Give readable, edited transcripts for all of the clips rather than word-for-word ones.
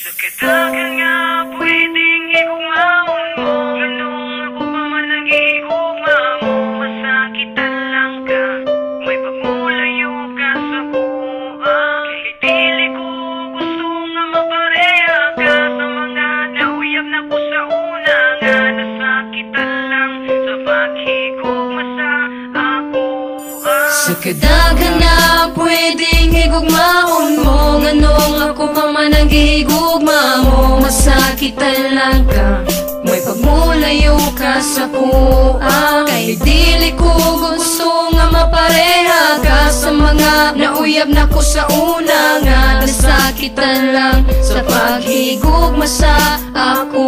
Sakadagan nga pwedeng igugmaon mo. Ganong ako pa man nag-iigugma mo. Masakitan lang ka, may pagmulayo ka sa buha. Kahit dili ko gusto nga mapareha ka sa mga nauyab na ko sa una. Nga nasakitan lang sa paghigugma sa ako. Sakadagan nga pwedeng igugmaon mo. Ganong ako pa man nag-iigugma mo. Masakitan lang ka, may pagmulayo ka sa kuha. Kahit dili ko gusto nga mapareha ka sa mga nauyab na ko sa una. Nga nasakitan lang sa paghigugma sa ako.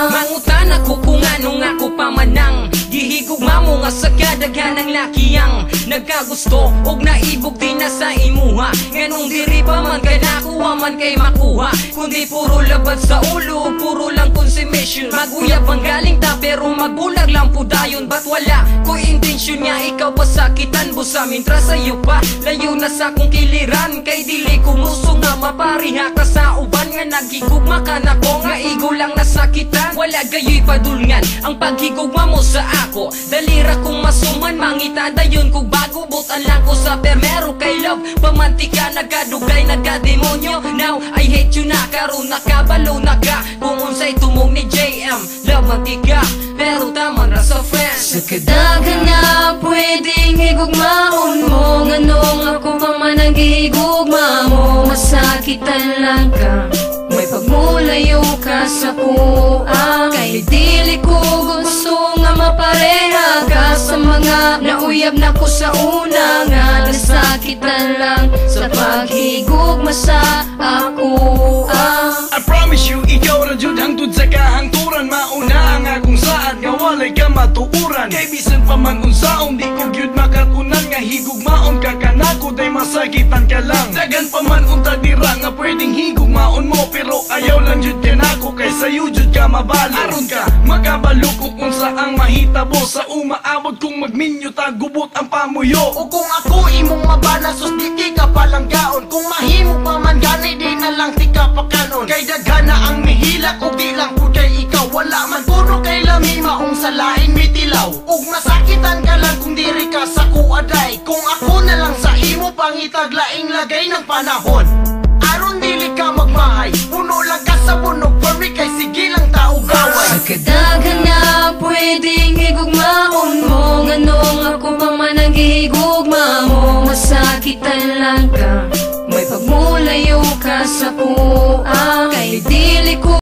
Mangutan ako kung anong ako pamanang gihigugma mo nga sa kadaghan ng lakiyang nagkagusto og naibog din na sa imuha. Nganong diri pa man kay nakuha man kay makuha, kundi puro labad sa ulo, puro lang consummation. Maguyab ang galing ta pero magbulag lang po dayon. Ba't wala ko intensyon nga ikaw pasakitan busa mintra sa'yo pa layo na sa kong kiliran. Kay dili ko muso nga mapariha ka sa uban nga naghigugma ka na ko nga igo lang nasakitan. Wala gayo'y padulngan ang paghigugma mo sa ako. Dalira kong masuman mangita dayon kung bago butan lang ko sa permero kay love. Pamantika nagkadugay nagkademonyo. Now I hate you na karon nakabalo na ka. Kung unsay tumong ni JM love mantika pero taman ra sa friends. Sakadagan nga pwedeng igugmaon mo. Nganong ako pa man nag-iigugma mo. Masakitan lang ka, may pagmulayo ka sa kuha. Kahit dili ko gusto nga mapareha ka sa mga nauyab na ko sa una. Nga nasakitan lang sa paghigugma sa ako. I promise you, ikaw ra jud hangtod sa kahangturan. Mauna ang akong saad nga walay ka matuuran. Kay bisan pa man unsaon di ko gyud makakunan nga higugmaon ka kanako day masakitan ka lang. Dagan pa man unta dira nga pwedeng higugmaon mo pero ayaw lang jud kanako kay sayo jud ka mabalo. Aron ka makabalo kung unsa ang mahitabo sa umaabot kung magminyo ta gubot ang pamuyo. O kung ako imong mabana sus di ka palang gaon. Kung mahimo pa man gani di na lang tika pa kanon. Kay daghana ang mihilak o di lang po kay ikaw. Wala man puro kay lamima ung sa laing mitilaw. Ug masakitan ka lang kung diri ka sa kuaday. Kung ako na lang sa imo pangitag laing lagay ng panahon. Aron dili ka magmahay, puno lang ka sa bunog. For me kay sige lang tao gaway. Sakadagan nga pwedeng igugmaon mo. Nganong ako pa man nag-iigugma mo. Masakitan lang ka, may pagmulayo ka sa kuha.